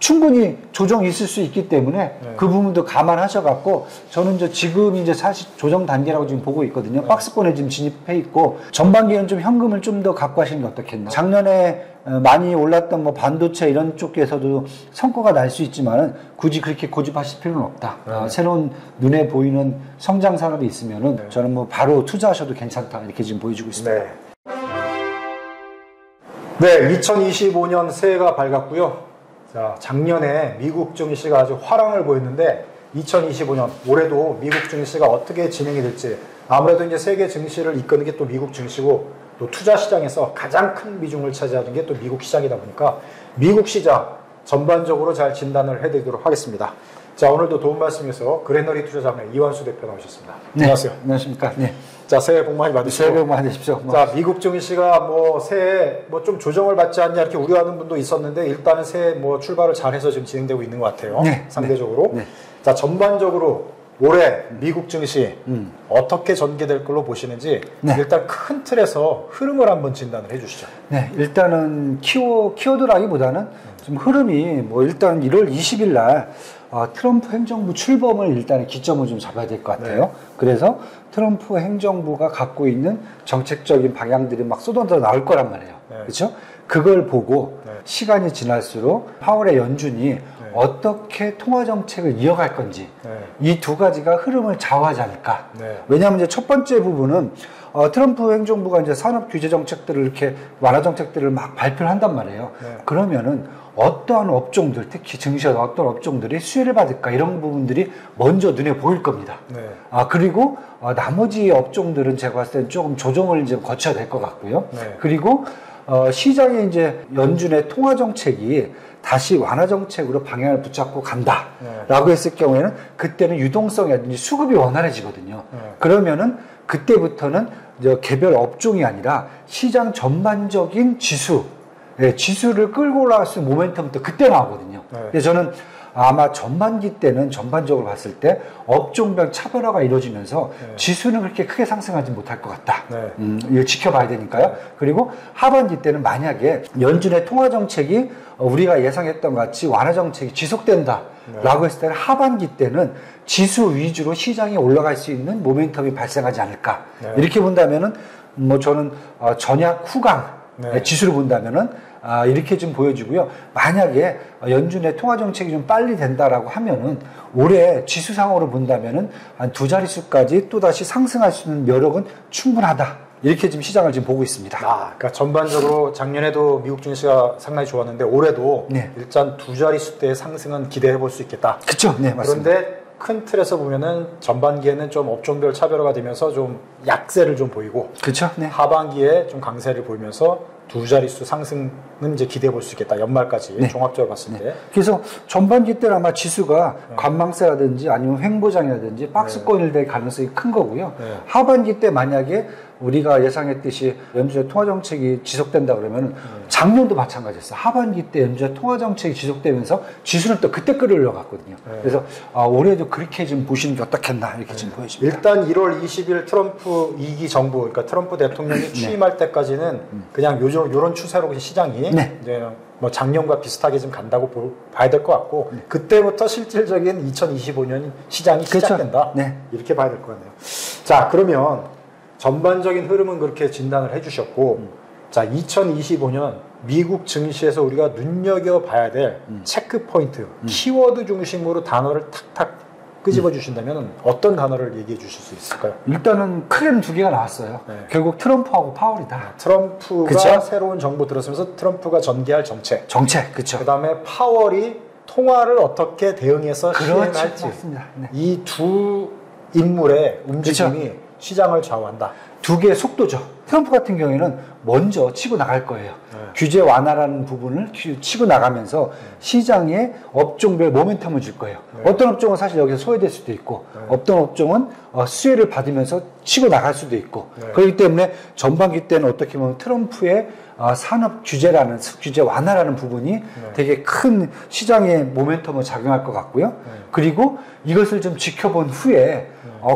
충분히 조정이 있을 수 있기 때문에 그 부분도 감안하셔갖고 저는 이제 지금 이제 사실 조정 단계라고 지금 보고 있거든요. 박스권에 지금 진입해 있고 전반기에는 좀 현금을 좀 더 갖고 하시는 게 어떻겠나. 작년에 많이 올랐던 뭐 반도체 이런 쪽에서도 성과가 날 수 있지만은 굳이 그렇게 고집하실 필요는 없다. 새로운 눈에 보이는 성장 산업이 있으면은 저는 뭐 바로 투자하셔도 괜찮다 이렇게 지금 보여주고 있습니다. 네, 2025년 새해가 밝았고요. 자, 작년에 미국 증시가 아주 화랑을 보였는데 2025년 올해도 미국 증시가 어떻게 진행이 될지 아무래도 이제 세계 증시를 이끄는 게 또 미국 증시고 또 투자 시장에서 가장 큰 비중을 차지하는 게 또 미국 시장이다 보니까 미국 시장 전반적으로 잘 진단을 해드리도록 하겠습니다. 자, 오늘도 도움 말씀에서 그레너리 투자자문의 이완수 대표 나오셨습니다. 네, 안녕하세요. 안녕하십니까. 네. 자, 새해 복 많이 받으시고. 새해 복 많이 받으십시오. 자, 미국 증시가 뭐 새해 뭐 좀 조정을 받지 않냐 이렇게 우려하는 분도 있었는데 일단은 새해 뭐 출발을 잘해서 지금 진행되고 있는 것 같아요. 네, 상대적으로. 네. 자, 전반적으로 올해 미국 증시 어떻게 전개될 걸로 보시는지 일단 큰 틀에서 흐름을 한번 진단을 해주시죠. 네, 일단은 키워드라기보다는 좀 흐름이 뭐 일단 1월 20일 날 트럼프 행정부 출범을 일단 기점을 좀 잡아야 될 것 같아요. 그래서 트럼프 행정부가 갖고 있는 정책적인 방향들이 막 쏟아져 나올 거란 말이에요. 그렇죠? 그걸 보고 시간이 지날수록 파월의 연준이 어떻게 통화 정책을 이어갈 건지 이 두 가지가 흐름을 좌우하지 않을까. 왜냐하면 이제 첫 번째 부분은 트럼프 행정부가 이제 산업 규제 정책들을 이렇게 완화 정책들을 막 발표를 한단 말이에요. 그러면은 어떠한 업종들, 특히 증시에서 어떤 업종들이 수혜를 받을까 이런 부분들이 먼저 눈에 보일 겁니다. 그리고 나머지 업종들은 제가 봤을 때는 조금 조정을 이제 거쳐야 될 것 같고요. 그리고 시장에 이제 연준의 통화 정책이 다시 완화 정책으로 방향을 붙잡고 간다라고 했을 경우에는 그때는 유동성이라든지 수급이 원활해지거든요. 그러면은 그때부터는 개별 업종이 아니라 시장 전반적인 지수를 끌고 올라갈 수 있는 모멘텀도 그때 나오거든요. 그래서 저는 아마 전반기 때는 전반적으로 봤을 때 업종별 차별화가 이루어지면서 지수는 그렇게 크게 상승하지 못할 것 같다. 이거 지켜봐야 되니까요. 그리고 하반기 때는 만약에 연준의 통화 정책이 우리가 예상했던 것 같이 완화 정책이 지속된다라고 했을 때는 하반기 때는 지수 위주로 시장이 올라갈 수 있는 모멘텀이 발생하지 않을까. 이렇게 본다면은 뭐 저는 전약 후강 지수를 본다면은 이렇게 좀 보여지고요. 만약에 연준의 통화 정책이 좀 빨리 된다라고 하면은 올해 지수상으로 본다면은 한 두 자릿수까지 또 다시 상승할 수 있는 여력은 충분하다. 이렇게 지금 시장을 지금 보고 있습니다. 그러니까 전반적으로 작년에도 미국 증시가 상당히 좋았는데 올해도 일단 두 자릿수대의 상승은 기대해 볼 수 있겠다. 그렇죠. 네, 맞습니다. 그런데 큰 틀에서 보면은 전반기에는 좀 업종별 차별화가 되면서 좀 약세를 좀 보이고, 그렇죠. 네. 하반기에 좀 강세를 보이면서 두 자릿수 상승은 이제 기대해 볼 수 있겠다. 연말까지 종합적으로 봤을 때. 그래서 전반기 때는 아마 지수가 관망세라든지 아니면 횡보장이라든지 박스권일 될 가능성이 큰 거고요. 하반기 때 만약에 우리가 예상했듯이 연준의 통화 정책이 지속된다 그러면 작년도 마찬가지였어요. 하반기 때 연준의 통화 정책이 지속되면서 지수는 또 그때 끌어올라갔거든요. 그래서 올해도 그렇게 좀 보시는 게 어떻겠나 이렇게 지금 보여집니다. 일단 1월 20일 트럼프 2기 정부, 그러니까 트럼프 대통령이 취임할 때까지는 그냥 요런 추세로 시장이 이제 뭐 작년과 비슷하게 좀 간다고 봐야 될 것 같고 그때부터 실질적인 2025년 시장이 시작된다. 이렇게 봐야 될 것 같네요. 자, 그러면 전반적인 흐름은 그렇게 진단을 해주셨고, 자, 2025년 미국 증시에서 우리가 눈여겨봐야 될 체크 포인트, 키워드 중심으로 단어를 탁탁 끄집어 주신다면 어떤 단어를 얘기해 주실 수 있을까요? 일단은 크게는 두 개가 나왔어요. 결국 트럼프하고 파월이다. 트럼프가 그쵸? 새로운 정부 들어서면서 트럼프가 전개할 정책. 그렇죠. 그 다음에 파월이 통화를 어떻게 대응해서 시행할지. 맞습니다. 이 두 인물의 움직임이 시장을 좌우한다. 두 개의 속도죠. 트럼프 같은 경우에는 먼저 치고 나갈 거예요. 규제 완화라는 부분을 치고 나가면서 시장에 업종별 모멘텀을 줄 거예요. 어떤 업종은 사실 여기서 소외될 수도 있고 어떤 업종은 수혜를 받으면서 치고 나갈 수도 있고 그렇기 때문에 전반기 때는 어떻게 보면 트럼프의 산업 규제라는 규제 완화라는 부분이 되게 큰 시장의 모멘텀을 작용할 것 같고요. 그리고 이것을 좀 지켜본 후에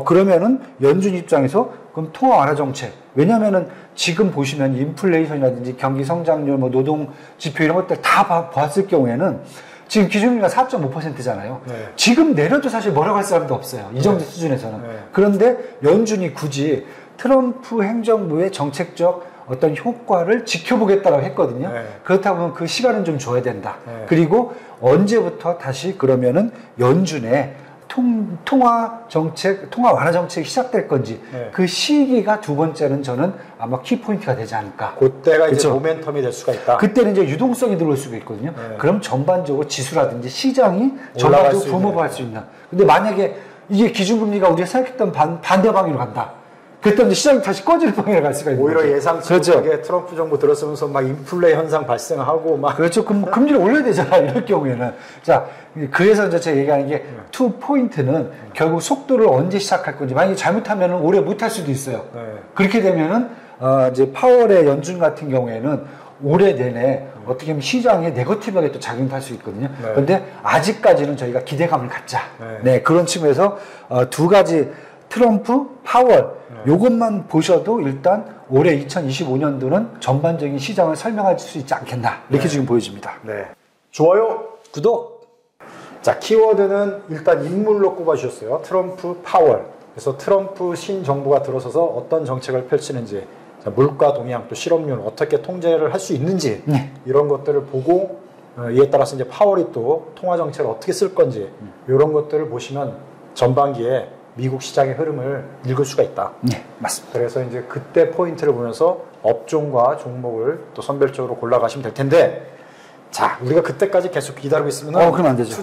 그러면은 연준 입장에서 그럼 통화 완화 정책. 왜냐면은 지금 보시면 인플레이션이라든지 경기 성장률, 뭐 노동 지표 이런 것들 다 봤을 경우에는 지금 기준금리가 4.5%잖아요. 네. 지금 내려도 사실 뭐라고 할 사람도 없어요. 이 정도 수준에서는. 그런데 연준이 굳이 트럼프 행정부의 정책적 어떤 효과를 지켜보겠다고 했거든요. 그렇다 보면 그 시간은 좀 줘야 된다. 그리고 언제부터 다시 그러면은 연준의 통화 완화 정책이 시작될 건지 그 시기가 두 번째는 저는 아마 키포인트가 되지 않을까. 그때가 이제 모멘텀이 될 수가 있다. 그때는 이제 유동성이 들어올 수가 있거든요. 그럼 전반적으로 지수라든지 시장이 전반적으로 붐업할 수 있는. 근데 만약에 이게 기준금리가 우리가 생각했던 반대 방향으로 간다. 그때 이제 시장이 다시 꺼지는 방향으로 갈 수가 있는 오히려 거죠. 예상치 못하게 트럼프 정부 들었으면서 막 인플레 현상 발생하고 막. 그렇죠. 금리를 올려야 되잖아. 이럴 경우에는. 자, 그래서 이제 제가 얘기하는 게 투 포인트는 결국 속도를 언제 시작할 건지. 만약에 잘못하면 올해 못할 수도 있어요. 그렇게 되면은 이제 파월의 연준 같은 경우에는 올해 내내 어떻게 보면 시장에 네거티브하게 또 작용할 수 있거든요. 그런데 아직까지는 저희가 기대감을 갖자. 네, 그런 측면에서 두 가지 트럼프, 파월 요것만 보셔도 일단 올해 2025년도는 전반적인 시장을 설명할 수 있지 않겠나 이렇게 지금 보여집니다. 네. 좋아요, 구독. 자, 키워드는 일단 인물로 꼽아주셨어요. 트럼프, 파월. 그래서 트럼프 신정부가 들어서서 어떤 정책을 펼치는지, 자, 물가 동향, 또 실업률 어떻게 통제를 할 수 있는지 이런 것들을 보고 이에 따라서 이제 파월이 또 통화 정책을 어떻게 쓸 건지 이런 것들을 보시면 전반기에 미국 시장의 흐름을 읽을 수가 있다. 네, 맞습니다. 그래서 이제 그때 포인트를 보면서 업종과 종목을 또 선별적으로 골라가시면 될 텐데, 자, 우리가 그때까지 계속 기다리고 있으면 그럼 안 되죠.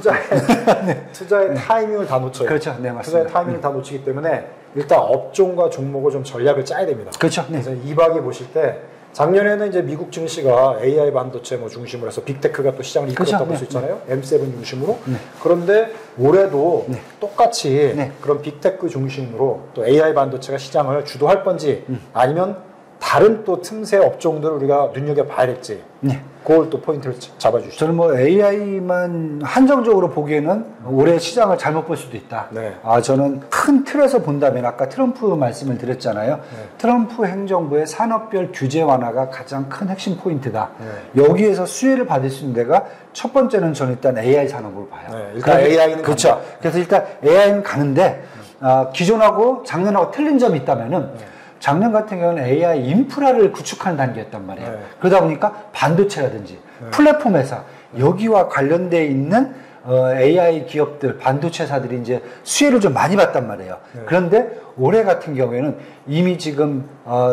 투자의 타이밍을 다 놓쳐요. 그렇죠. 네, 맞습니다. 투자의 타이밍을 다 놓치기 때문에 일단 업종과 종목을 좀 전략을 짜야 됩니다. 그렇죠. 네. 그래서 2박에 보실 때 작년에는 이제 미국 증시가 AI 반도체 뭐 중심으로 해서 빅테크가 또 시장을 이끌었다고 볼 수 있잖아요. M7 중심으로. 그런데 올해도 똑같이 그런 빅테크 중심으로 또 AI 반도체가 시장을 주도할 건지 아니면 다른 또 틈새 업종들을 우리가 눈여겨봐야 될지 그걸 또 포인트를 잡아주시죠. 저는 뭐 AI만 한정적으로 보기에는 올해 시장을 잘못 볼 수도 있다. 저는 큰 틀에서 본다면 아까 트럼프 말씀을 드렸잖아요. 트럼프 행정부의 산업별 규제 완화가 가장 큰 핵심 포인트다. 여기에서 수혜를 받을 수 있는 데가 첫 번째는 저는 일단 AI 산업으로 봐요. 일단 AI는 그렇죠. 간다. 그래서 일단 AI는 가는데 기존하고 작년하고 틀린 점이 있다면은 작년 같은 경우는 AI 인프라를 구축하는 단계였단 말이에요. 그러다 보니까 반도체라든지 플랫폼 회사 여기와 관련되어 있는 AI 기업들, 반도체사들이 이제 수혜를 좀 많이 봤단 말이에요. 그런데 올해 같은 경우에는 이미 지금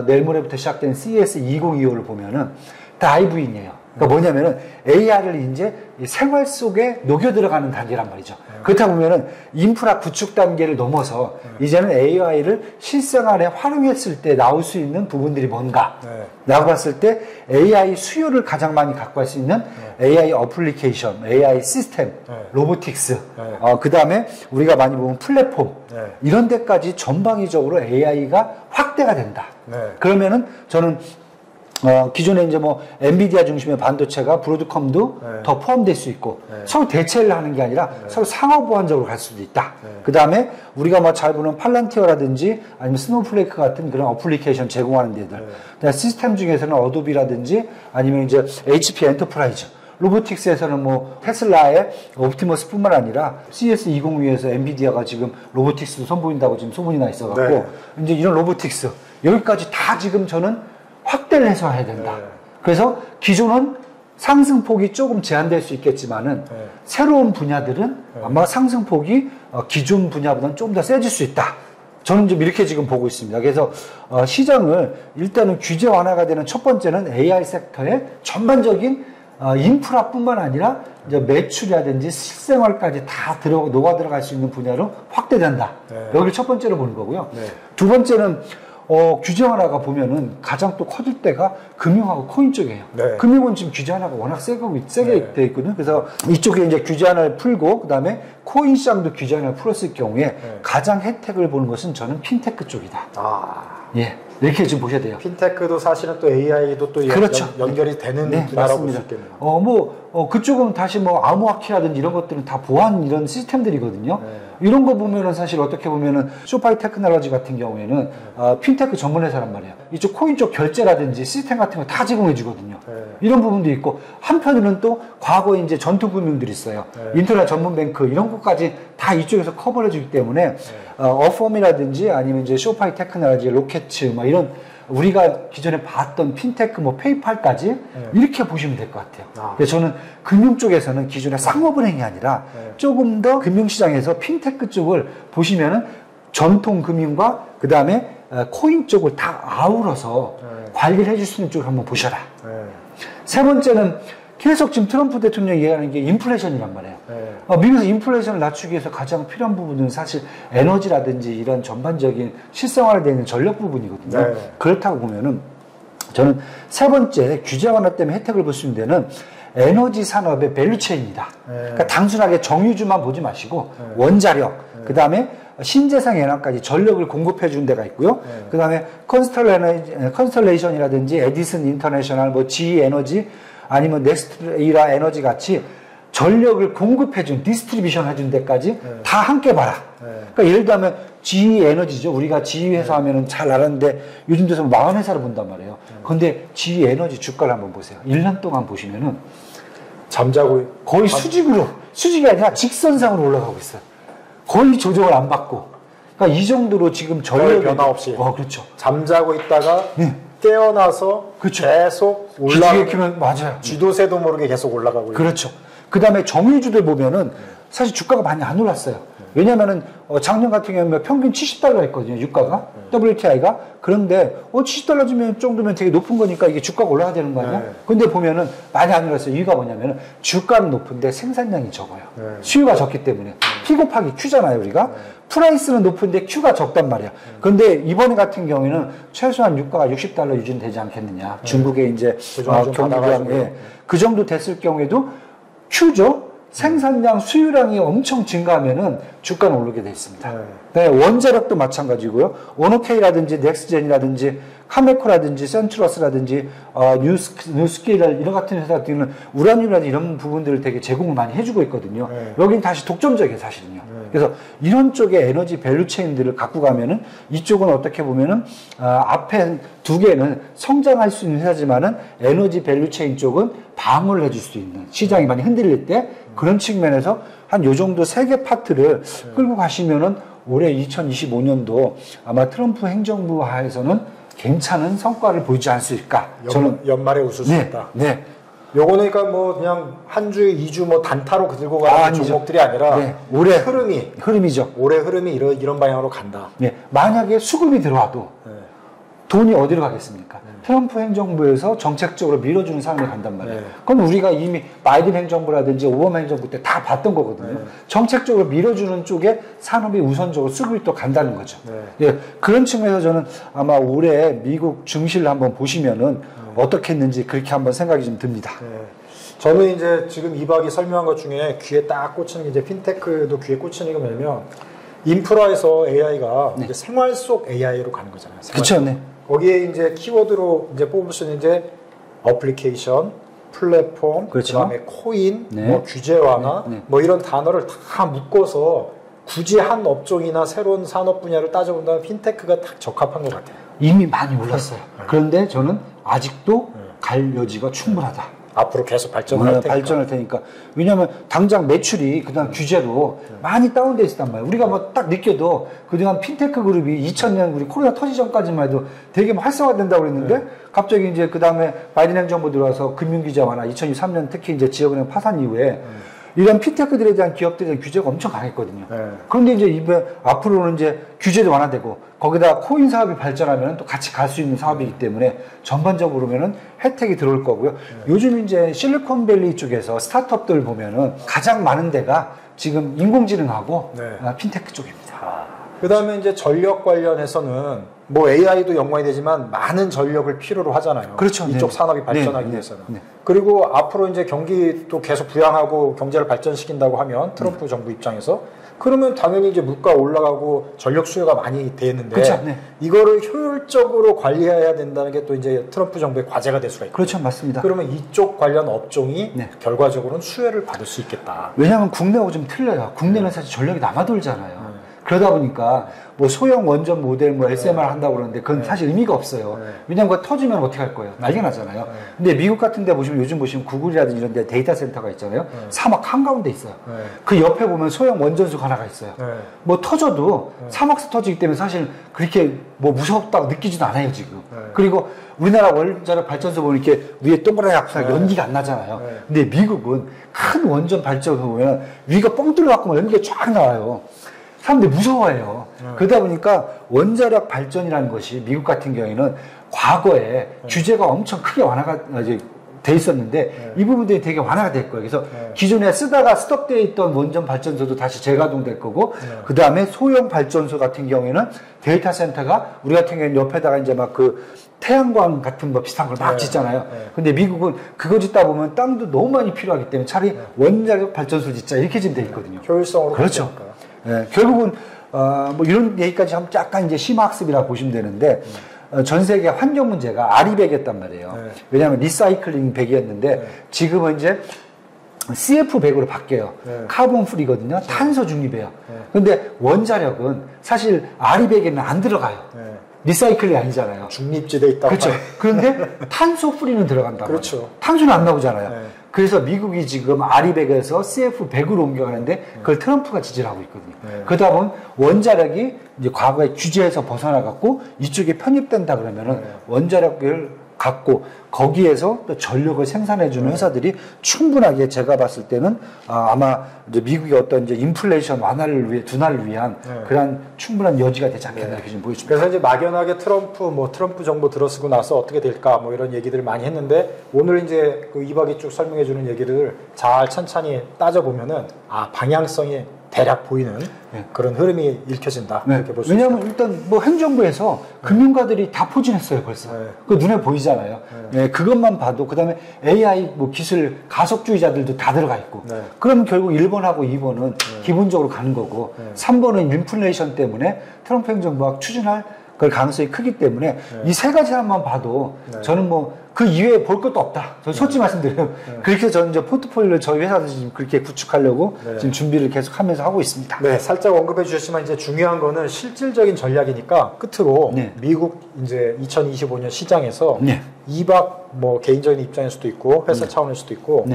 내일 모레부터 시작된 CES 2025를 보면은 다 IV인이에요. 그러니까 뭐냐면은 AI를 이제 생활 속에 녹여 들어가는 단계란 말이죠. 그렇다 보면은 인프라 구축 단계를 넘어서 이제는 AI를 실생활에 활용했을 때 나올 수 있는 부분들이 뭔가 라고 봤을 때 AI 수요를 가장 많이 갖고 갈 수 있는 AI 어플리케이션, AI 시스템, 로보틱스, 그 다음에 우리가 많이 보면 플랫폼 이런 데까지 전방위적으로 AI가 확대가 된다. 그러면은 저는 기존에 이제 뭐 엔비디아 중심의 반도체가 브로드컴도 더 포함될 수 있고 서로 대체를 하는 게 아니라 서로 상호 보완적으로 갈 수도 있다. 그 다음에 우리가 뭐 잘 보는 팔란티어라든지 아니면 스노우플레이크 같은 그런 어플리케이션 제공하는 데들. 시스템 중에서는 어도비라든지 아니면 이제 HP 엔터프라이즈. 로보틱스에서는 뭐 테슬라의 옵티머스뿐만 아니라 CES 2025에서 엔비디아가 지금 로보틱스도 선보인다고 지금 소문이 나 있어갖고 이제 이런 로보틱스 여기까지 다 지금 저는 확대를 해서 해야 된다. 그래서 기존은 상승폭이 조금 제한될 수 있겠지만은 새로운 분야들은 아마 상승폭이 기존 분야보다는 좀 더 세질 수 있다. 저는 좀 이렇게 지금 보고 있습니다. 그래서 시장을 일단은 규제 완화가 되는 첫 번째는 AI 섹터의 전반적인 인프라뿐만 아니라 이제 매출이라든지 실생활까지 다 녹아 들어갈 수 있는 분야로 확대된다. 여기를 첫 번째로 보는 거고요. 두 번째는 규제 완화가 보면은 가장 또 커질 때가 금융하고 코인 쪽이에요. 금융은 지금 규제 완화가 워낙 세게 돼 있거든요. 그래서 이쪽에 이제 규제 완화를 풀고, 그 다음에 코인 시장도 규제 완화를 풀었을 경우에 가장 혜택을 보는 것은 저는 핀테크 쪽이다. 예. 이렇게 좀 보셔야 돼요. 핀테크도 사실은 또 AI도 또 그렇죠. 연결이 되는 네, 분야라고 볼 수 맞습니다. 있겠네요. 그쪽은 다시 뭐 암호화키라든지 이런 것들은 다 보안 이런 시스템들이거든요. 이런 거 보면은 사실 어떻게 보면은 쇼파이 테크놀로지 같은 경우에는 핀테크 전문 회사란 말이에요. 이쪽 코인 쪽 결제라든지 시스템 같은 거 다 제공해 주거든요. 이런 부분도 있고 한편으로는 또 과거에 이제 전투 금융들이 있어요. 인터넷 전문 뱅크 이런 것까지 다 이쪽에서 커버해 주기 때문에 어펌이라든지 아니면 이제 쇼파이 테크놀로지, 로켓츠 뭐 이런 우리가 기존에 봤던 핀테크, 뭐 페이팔까지 이렇게 보시면 될 것 같아요. 그래서 저는 금융 쪽에서는 기존의 상업은행이 아니라 조금 더 금융시장에서 핀테크 쪽을 보시면은 전통 금융과 그 다음에 코인 쪽을 다 아우러서 관리를 해줄 수 있는 쪽을 한번 보셔라. 세 번째는 계속 지금 트럼프 대통령이 얘기하는 게 인플레이션이란 말이에요. 미국에서 인플레이션을 낮추기 위해서 가장 필요한 부분은 사실 에너지라든지 이런 전반적인 실생활화되는 전력 부분이거든요. 그렇다고 보면은 저는 세 번째 규제 완화 때문에 혜택을 볼 수 있는 데는 에너지 산업의 밸류체인이다. 그러니까 단순하게 정유주만 보지 마시고 원자력, 그 다음에 신재생 에너지까지 전력을 공급해 주는 데가 있고요. 그 다음에 컨스텔레이션이라든지 에디슨 인터내셔널, 뭐 GE 에너지 아니면 넥스트이라 에너지 같이 전력을 공급해준, 디스트리뷰션 해준 데까지 다 함께 봐라. 그러니까 예를 들면 GE 에너지죠. 우리가 GE 회사 하면은 잘 알았는데 요즘 들어서 망한 회사를 본단 말이에요. 그런데 GE 에너지 주가를 한번 보세요. 1년 동안 보시면은 잠자고 거의 수직이 아니라 직선상으로 올라가고 있어요. 거의 조정을 안 받고. 그러니까 이 정도로 지금 전력이 변화 없이. 그렇죠. 잠자고 있다가 깨어나서 그렇죠. 계속 올라가면 맞아요. 쥐도새도 모르게 계속 올라가고 그렇죠. 그 다음에 정유주들 보면은 사실 주가가 많이 안 올랐어요. 왜냐면은 작년 같은 경우는 평균 70달러 했거든요. 유가가 WTI가. 그런데 70달러 주면 정도면 되게 높은 거니까 이게 주가가 올라가야 되는 거 아니야? 근데 보면은 많이 안 올랐어요. 이유가 뭐냐면은 주가는 높은데 생산량이 적어요. 수요가 적기 때문에. P 곱하기 Q잖아요, 우리가. 프라이스는 높은데 Q가 적단 말이야. 그런데 이번에 같은 경우에는 최소한 유가가 60달러 유지는 되지 않겠느냐. 중국의 이제 경기가 그 정도 됐을 경우에도 Q죠. 생산량, 수요량이 엄청 증가하면은 주가는 오르게 돼 있습니다. 네, 원자력도 마찬가지고요. 오노케이라든지 넥스젠이라든지 카메코라든지 센트러스라든지 뉴스케일 이런 같은 회사 같은 경우는 우라늄이라든지 이런 부분들을 되게 제공을 많이 해주고 있거든요. 여기는 다시 독점적이에요, 사실은요. 그래서 이런 쪽의 에너지 밸류체인들을 갖고 가면은 이쪽은 어떻게 보면은 앞에 두 개는 성장할 수 있는 회사지만은 에너지 밸류체인 쪽은 방어를 해줄 수 있는 시장이 많이 흔들릴 때 그런 측면에서 한 요 정도 세 개 파트를 끌고 가시면은 올해 2025년도 아마 트럼프 행정부 하에서는 괜찮은 성과를 보이지 않을까. 저는 연말에 웃을 수 있다. 네. 요거는 그러니까 뭐 그냥 한 주, 2주 뭐 단타로 들고 가는 종목들이 아니라 올해 흐름이죠. 올해 흐름이 이런 방향으로 간다. 네. 만약에 수급이 들어와도 돈이 어디로 가겠습니까? 트럼프 행정부에서 정책적으로 밀어주는 상황이 간단 말이에요. 그건 우리가 이미 바이든 행정부라든지 오바마 행정부 때 다 봤던 거거든요. 정책적으로 밀어주는 쪽에 산업이 우선적으로 수급이 또 간다는 거죠. 예, 그런 측면에서 저는 아마 올해 미국 증시를 한번 보시면은 어떻게 했는지 그렇게 한번 생각이 좀 듭니다. 저는 이제 지금 이박이 설명한 것 중에 귀에 딱 꽂히는 게 이제 핀테크도 귀에 꽂히는 게 뭐냐면 인프라에서 AI가 이제 생활 속 AI로 가는 거잖아요. 그렇죠. 네. 거기에 이제 키워드로 이제 뽑을 수 있는 이제 어플리케이션, 플랫폼, 그다음에 코인, 뭐 규제 완화, 뭐 이런 단어를 다 묶어서 굳이 한 업종이나 새로운 산업 분야를 따져본다면 핀테크가 딱 적합한 것 같아요. 이미 많이 올랐어요. 그런데 저는 아직도 갈 여지가 충분하다. 앞으로 계속 발전할 테니까. 왜냐하면 당장 매출이 그동안 규제로 많이 다운돼 있었단 말이에요. 우리가 뭐 딱 느껴도 그동안 핀테크 그룹이 2000년 우리 코로나 터지기 전까지만 해도 되게 활성화된다고 그랬는데 갑자기 이제 그 다음에 바이든 행정부 들어와서 금융규제 완화 2023년 특히 이제 지역은행 파산 이후에 이런 핀테크들에 대한 기업들에 대한 규제가 엄청 강했거든요. 그런데 이제 앞으로는 이제 규제도 완화되고 거기다 코인 사업이 발전하면 또 같이 갈 수 있는 사업이기 때문에 전반적으로 보면은 혜택이 들어올 거고요. 요즘 이제 실리콘밸리 쪽에서 스타트업들 보면은 가장 많은 데가 지금 인공지능하고 핀테크 쪽입니다. 그 다음에 이제 전력 관련해서는 뭐 AI도 연관이 되지만 많은 전력을 필요로 하잖아요. 그렇죠. 이쪽 네. 산업이 발전하기 네. 위해서는. 네. 그리고 앞으로 이제 경기도 계속 부양하고 경제를 발전시킨다고 하면 트럼프 정부 입장에서 그러면 당연히 이제 물가 올라가고 전력 수요가 많이 돼 있는데 그렇죠. 네. 이거를 효율적으로 관리해야 된다는 게 또 이제 트럼프 정부의 과제가 될 수가 있고. 그렇죠. 맞습니다. 그러면 이쪽 관련 업종이 네. 결과적으로는 수혜를 받을 수 있겠다. 왜냐하면 국내하고 좀 틀려요. 국내는 사실 전력이 남아돌잖아요. 그러다 보니까 뭐 소형 원전 모델 뭐 SMR 한다고 그러는데 그건 사실 의미가 없어요. 왜냐면 그거 터지면 어떻게 할 거예요? 난리가 나잖아요. 근데 미국 같은 데 보시면 요즘 보시면 구글이라든지 이런 데 데이터 센터가 있잖아요. 사막 한가운데 있어요. 그 옆에 보면 소형 원전소가 하나가 있어요. 뭐 터져도 사막에서 터지기 때문에 사실 그렇게 뭐 무섭다고 느끼지도 않아요, 지금. 그리고 우리나라 원자력 발전소 보면 이렇게 위에 동그랗게 앞서 연기가 안 나잖아요. 근데 미국은 큰 원전 발전소 보면 위가 뻥 뚫려갖고 연기가 쫙 나와요. 사람들이 무서워해요. 그러다 보니까 원자력 발전이라는 것이 미국 같은 경우에는 과거에 규제가 엄청 크게 완화가 이제 돼 있었는데 이 부분들이 되게 완화가 될 거예요. 그래서 기존에 쓰다가 스톱되어 있던 원전 발전소도 다시 재가동될 거고 그 다음에 소형 발전소 같은 경우에는 데이터 센터가 우리 같은 경우에는 옆에다가 이제 막 그 태양광 같은 뭐 비슷한 걸 막 짓잖아요. 근데 미국은 그거 짓다 보면 땅도 너무 많이 필요하기 때문에 차라리 원자력 발전소를 짓자 이렇게 지금 돼 있거든요. 효율성으로. 그렇죠. 예, 결국은 뭐 이런 얘기까지 하면 약간 이제 심화학습이라 보시면 되는데 전 세계 환경 문제가 아리백이었단 말이에요. 왜냐하면 리사이클링 백이었는데 지금은 이제 CF100으로 바뀌어요. 카본 프리거든요. 탄소 중립이에요. 근데 원자력은 사실 아리백에는 안 들어가요. 리사이클이 아니잖아요. 중립지대에 있다고. 그렇죠. 그런데 탄소 프리는 들어간다. 그렇죠. 탄소는 안 나오잖아요. 그래서 미국이 지금 아리백에서 CF100으로 옮겨가는데 그걸 트럼프가 지지를 하고 있거든요. 그러다 보면 원자력이 이제 과거의 규제에서 벗어나갖고 이쪽에 편입된다 그러면은 원자력을 갖고 거기에서 또 전력을 생산해주는 회사들이 충분하게 제가 봤을 때는 아마 이제 미국의 어떤 이제 인플레이션 완화를 위해 둔화를 위한 그런 충분한 여지가 되지 않겠나 이렇게 좀 보여집니다. 그래서 이제 막연하게 트럼프 정부 들어서고 나서 어떻게 될까 뭐 이런 얘기들을 많이 했는데 오늘 이제 그 이박이 쭉 설명해주는 얘기를 잘 천천히 따져보면은 방향성이 대략 보이는 그런 흐름이 읽혀진다. 이렇게 볼 수 있습니다. 왜냐하면 일단 뭐 행정부에서 금융가들이 다 포진했어요 벌써. 그 눈에 보이잖아요. 그것만 봐도 그다음에 AI 뭐 기술 가속주의자들도 다 들어가 있고. 그러면 결국 1번하고 2번은 기본적으로 가는 거고 3번은 인플레이션 때문에 트럼프 행정부가 추진할 그 가능성이 크기 때문에 이 세 가지 하나만 봐도 저는 뭐 그 이외에 볼 것도 없다. 저는 솔직히 말씀드려요. 그렇게 저는 이제 포트폴리오를 저희 회사도 지금 그렇게 구축하려고 지금 준비를 계속 하면서 하고 있습니다. 네, 살짝 언급해 주셨지만 이제 중요한 거는 실질적인 전략이니까 끝으로 미국 이제 2025년 시장에서 이박 뭐 개인적인 입장일 수도 있고 회사 차원일 수도 있고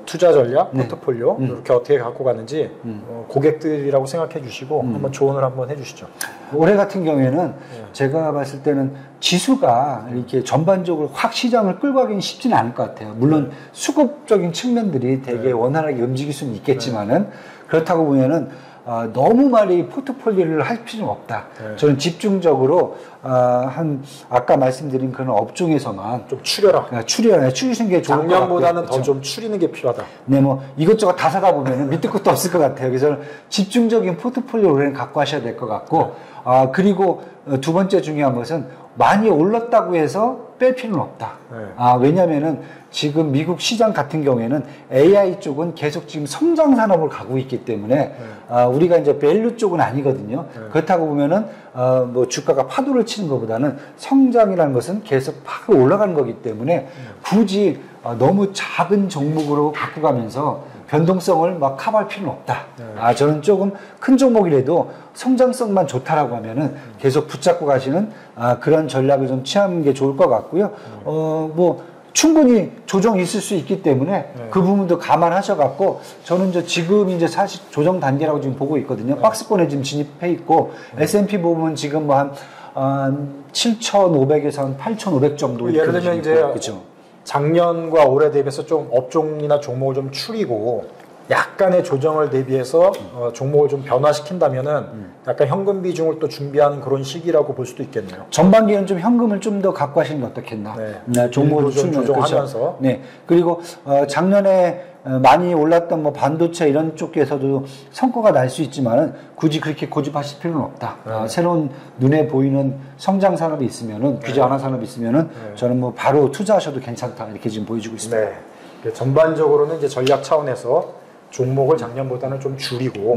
투자 전략, 포트폴리오 이렇게 어떻게 갖고 가는지 고객들이라고 생각해 주시고 한번 조언을 한번 해주시죠. 올해 같은 경우에는 제가 봤을 때는 지수가 이렇게 전반적으로 확 시장을 끌고 가기는 쉽지는 않을 것 같아요. 물론 수급적인 측면들이 되게 원활하게 움직일 수는 있겠지만은 그렇다고 보면은 너무 많이 포트폴리오를 할 필요는 없다. 저는 집중적으로 아까 말씀드린 그런 업종에서만 좀 추리시는 게 좋은 것 같고요. 작년보다는 더 좀 추리는 게 필요하다. 네, 뭐 이것저것 다 사다 보면은 밑도 끝도 없을 것 같아요. 그래서 집중적인 포트폴리오를 갖고 하셔야 될 것 같고, 그리고 두 번째 중요한 것은 많이 올랐다고 해서 뺄 필요는 없다. 왜냐면은 지금 미국 시장 같은 경우에는 AI 쪽은 계속 지금 성장 산업을 가고 있기 때문에 우리가 이제 밸류 쪽은 아니거든요. 그렇다고 보면은 뭐 주가가 파도를 치는 것보다는 성장이라는 것은 계속 팍 올라가는 거기 때문에 굳이 너무 작은 종목으로 갖고 가면서 변동성을 막 커버할 필요는 없다. 저는 조금 큰 종목이라도 성장성만 좋다라고 하면은 계속 붙잡고 가시는 그런 전략을 좀 취하는 게 좋을 것 같고요. 뭐 충분히 조정이 있을 수 있기 때문에 그 부분도 감안하셔갖고 저는 이제 지금 이제 사실 조정 단계라고 지금 보고 있거든요. 박스권에 지금 진입해 있고 S&P 보면 지금 뭐 한 7,500에서 한 8,500 정도. 예를 들면 이제 그렇죠. 작년과 올해 대비해서 좀 업종이나 종목을 좀 추리고 약간의 조정을 대비해서 종목을 좀 변화시킨다면은 약간 현금 비중을 또 준비하는 그런 시기라고 볼 수도 있겠네요. 전반기에는 좀 현금을 좀 더 갖고 하시는 게 어떻겠나. 종목을 좀 조정하면서. 그렇죠. 그리고 작년에 많이 올랐던 뭐 반도체 이런 쪽에서도 성과가 날 수 있지만은 굳이 그렇게 고집하실 필요는 없다. 새로운 눈에 보이는 성장 산업이 있으면은 규제 완화 산업이 있으면은 저는 뭐 바로 투자하셔도 괜찮다 이렇게 지금 보여주고 있습니다. 네. 전반적으로는 이제 전략 차원에서 종목을 작년보다는 좀 줄이고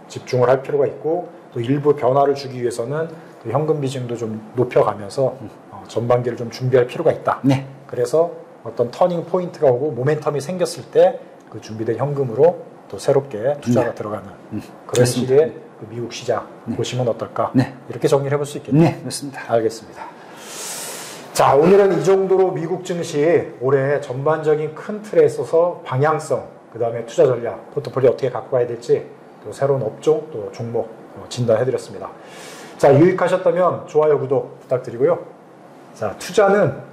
집중을 할 필요가 있고 또 일부 변화를 주기 위해서는 또 현금 비중도 좀 높여가면서 전반기를 좀 준비할 필요가 있다. 네. 그래서 어떤 터닝 포인트가 오고 모멘텀이 생겼을 때 그 준비된 현금으로 또 새롭게 투자가 들어가는 그런 그렇습니다. 식의 그 미국 시장 보시면 어떨까? 이렇게 정리를 해볼 수 있겠네요. 네, 그렇습니다. 알겠습니다. 자, 오늘은 이 정도로 미국 증시 올해 전반적인 큰 틀에 있어서 방향성, 그 다음에 투자 전략, 포트폴리오 어떻게 갖고 가야 될지, 또 새로운 업종, 또 종목 진단해드렸습니다. 자, 유익하셨다면 좋아요, 구독 부탁드리고요. 자, 투자는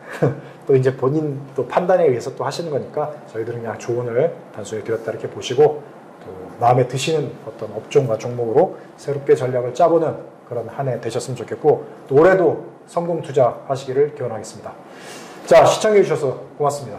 또 이제 본인 또 판단에 의해서 또 하시는 거니까 저희들은 그냥 조언을 단순히 드렸다 이렇게 보시고 또 마음에 드시는 어떤 업종과 종목으로 새롭게 전략을 짜보는 그런 한 해 되셨으면 좋겠고 또 올해도 성공 투자 하시기를 기원하겠습니다. 자, 시청해 주셔서 고맙습니다.